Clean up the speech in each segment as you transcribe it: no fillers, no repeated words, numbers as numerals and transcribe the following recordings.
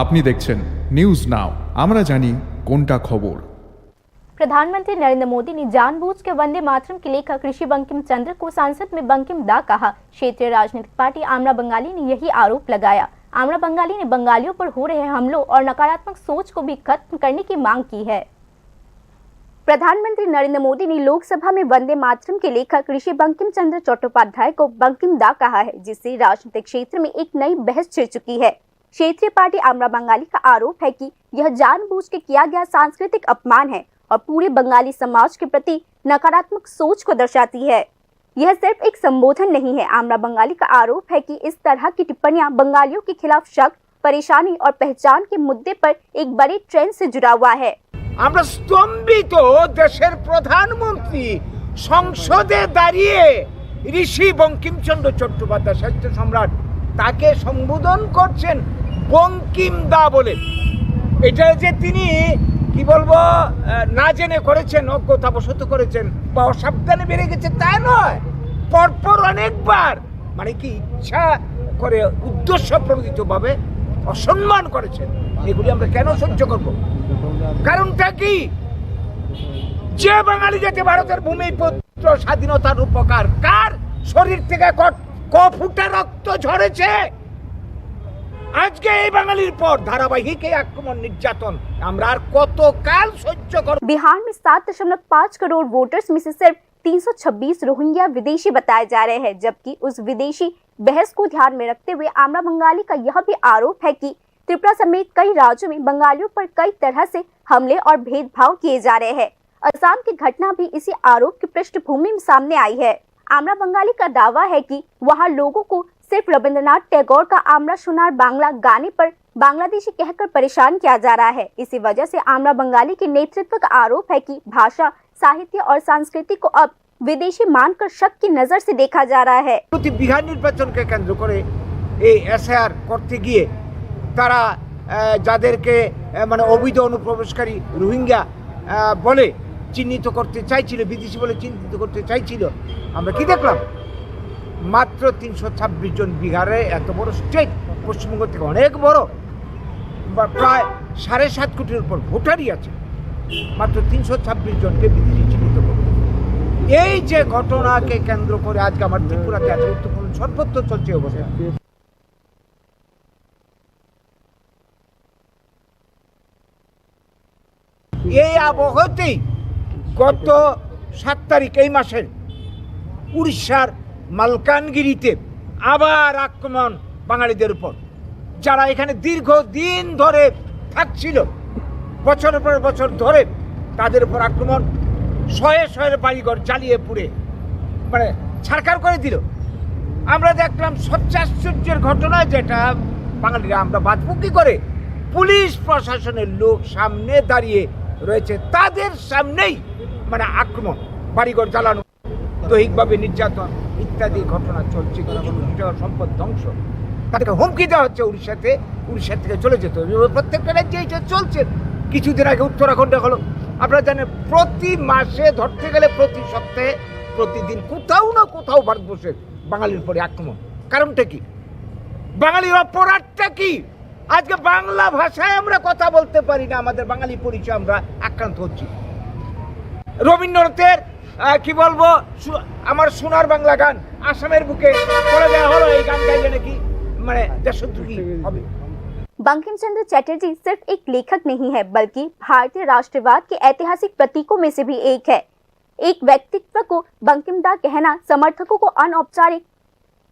আপনি দেখছেন news now, আমরা জানি কোনটা खबर। प्रधानमंत्री नरेंद्र मोदी ने जानबूझ के वंदे मातरम के लेखक ऋषि बंकिम चंद्र को संसद में बंकिम दा कहा। क्षेत्रीय राजनीतिक पार्टी आमरा बंगाली ने यही आरोप लगाया। आमरा बंगाली ने बंगालियों पर हो रहे हमलों और नकारात्मक सोच को भी खत्म करने की मांग की है। प्रधानमंत्री नरेंद्र मोदी ने लोकसभा में वंदे मातरम के लेखक ऋषि बंकिम चंद्र चट्टोपाध्याय को बंकिम दा कहा है, जिससे राजनीतिक क्षेत्र में एक नई बहस छिड़ चुकी है। क्षेत्रीय पार्टी आमरा बंगाली का आरोप है कि यह जानबूझ के किया गया सांस्कृतिक अपमान है और पूरे बंगाली समाज के प्रति नकारात्मक सोच को दर्शाती है। यह सिर्फ एक संबोधन नहीं है। आमरा बंगाली का आरोप है कि इस तरह की टिप्पणियां बंगालियों के खिलाफ शक, परेशानी और पहचान के मुद्दे पर एक बड़े ट्रेंड से जुड़ा हुआ है। আমরা স্তম্ভিত দেশের প্রধানমন্ত্রী সংসদে দাঁড়িয়ে ঋষি বঙ্কিমচন্দ্র চট্টোপাধ্যায় সাহিত্য সম্রাট তাকে সম্বোধন করছেন বঙ্কিম দা বলে। এটা যে তিনি কি বলবো না জেনে করেছেন, অজ্ঞতাবশত করেছেন বা অসাবধানে বেড়ে গেছে তা নয়, পরপর অনেকবার মানে কি ইচ্ছা করে উদ্দেশ্য প্রণোদিতভাবে অসম্মান করেছেন। এগুলি আমরা কেন সহ্য করব? কারণটা কি? যে বাঙালি জাতি ভারতের ভূমিপুত্র, স্বাধীনতার উপকার, কার শরীর থেকে ক ফুটা রক্ত ঝরেছে? আজকে এই বাঙালির পর ধারাবাহিক আক্রমণ নির্যাতন আমরা আর কতকাল সহ্য করব? बिहार में 7.5 करोड़ वोटर्स में से सिर्फ 326 रोहिंग्या विदेशी बताए जा रहे हैं, जबकि उस विदेशी बहस को ध्यान में रखते हुए आमरा बंगाली का यह भी आरोप है कि त्रिपुरा समेत कई राज्यों में बंगालियों पर कई तरह से हमले और भेदभाव किए जा रहे हैं। असम की घटना भी इसी आरोप की पृष्ठभूमि में सामने आई है। आमरा बंगाली का दावा है कि वहां लोगों को सिर्फ रविंद्रनाथ टैगोर का आमरा सुनार बांग्ला गाने पर बांग्लादेशी कहकर परेशान किया जा रहा है। इसी वजह से आमरा बंगाली के नेतृत्व का आरोप है कि भाषा, साहित्य और संस्कृति को अब विदेशी मानकर शक की नजर से देखा जा रहा है। বিহার নির্বাচনকে কেন্দ্র করে এই এসআর করতে গিয়ে তারা যাদেরকে মানে অবৈধ অনুপ্রবেশকারী রোহিঙ্গা বলে চিহ্নিত করতে চাইছিল, বিদেশি বলে চিহ্নিত করতে চাইছিল, আমরা কি দেখলাম? মাত্র 326 জন। বিহারে এত বড় স্টেট, পশ্চিমবঙ্গ থেকে অনেক বড়, প্রায় 7.5 কোটির উপর ভোটারই আছে, মাত্র 326 জনকে বিদেশি চিহ্নিত করবে। এই যে ঘটনাকে কেন্দ্র করে আজকে আমার ত্রিপুরাতে এত গুরুত্বপূর্ণ সর্বত্র চলছে অবস্থা। এই আবহতেই গত 7 তারিখ এই মাসের উড়িষ্যার মালকানগিরিতে আবার আক্রমণ বাঙালিদের উপর, যারা এখানে দীর্ঘদিন ধরে থাকছিল, বছরের পর বছর ধরে তাদের উপর আক্রমণ, শয়ে শয়ে বাড়িঘর জ্বালিয়ে পুড়ে মানে ছারখার করে দিল। আমরা দেখলাম সবচেয়ে আশ্চর্যের ঘটনা, যেটা বাঙালিরা আমরা বাঁচব কি করে? পুলিশ প্রশাসনের লোক সামনে দাঁড়িয়ে রয়েছে, তাদের সামনেই মানে আক্রমণ, বাড়িঘর জ্বালানো, দৈহিকভাবে নির্যাতন ইত্যাদি ঘটনা চলছে। সম্পদ ধ্বংস, তাদেরকে হুমকি দেওয়া হচ্ছে উড়িষ্যা থেকে চলে যেতে হবে। প্রত্যেকটা রাজ্যে এটা চলছে। কিছুদিন আগে উত্তরাখণ্ডে হলো। আপনারা জানেন প্রতি মাসে ধরতে গেলে প্রতি সপ্তাহে প্রতিদিন কোথাও না কোথাও ভারতবর্ষের বাঙালির উপরে আক্রমণ। কারণটা কি? বাঙালির অপরাধটা কি? আজকে বাংলা ভাষায় আমরা কথা বলতে পারি না, আমাদের বাঙালি পরিচয় আমরা আক্রান্ত হচ্ছি। রবীন্দ্রনাথের কি বলবো, আমার সোনার বাংলা গান আসামের বুকে করে দেওয়া হলো, এই গান গাইলে নাকি মানে দেশদ্রোহী হবে। बंकिम चंद्र चटर्जी सिर्फ एक लेखक नहीं है, बल्कि भारतीय राष्ट्रवाद के ऐतिहासिक प्रतीकों में से भी एक है। एक व्यक्तित्व को बंकिम दा कहना समर्थकों को अनौपचारिक,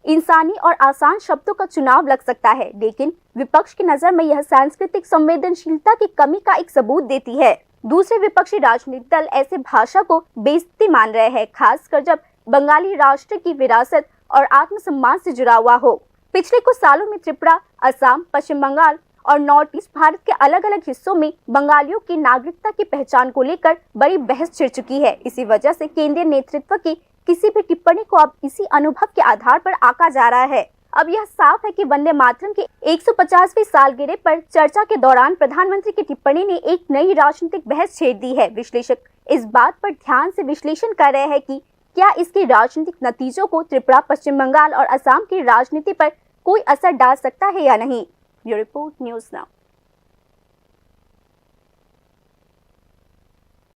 इंसानी और आसान शब्दों का चुनाव लग सकता है, लेकिन विपक्ष की नजर में यह सांस्कृतिक संवेदनशीलता की कमी का एक सबूत देती है। दूसरे विपक्षी राजनीतिक दल ऐसे भाषा को बेइज्जती मान रहे हैं, खासकर जब बंगाली राष्ट्र की विरासत और आत्मसम्मान से जुड़ा हुआ हो। पिछले कुछ सालों में त्रिपुरा, असम, पश्चिम बंगाल और नॉर्थ ईस्ट भारत के अलग अलग हिस्सों में बंगालियों की नागरिकता की पहचान को लेकर बड़ी बहस छिड़ चुकी है। इसी वजह से केंद्रीय नेतृत्व की किसी भी टिप्पणी को अब इसी अनुभव के आधार पर आंका जा रहा है। अब यह साफ है कि वंदे मातरम के 150वीं सालगिरह पर चर्चा के दौरान प्रधानमंत्री की टिप्पणी ने एक नई राजनीतिक बहस छेड़ दी है। विश्लेषक इस बात पर ध्यान से विश्लेषण कर रहे हैं कि क्या इसके राजनीतिक नतीजों को त्रिपुरा, पश्चिम बंगाल और असम की राजनीति पर कोई असर डाल सकता है या नहीं। Bureau report, news now.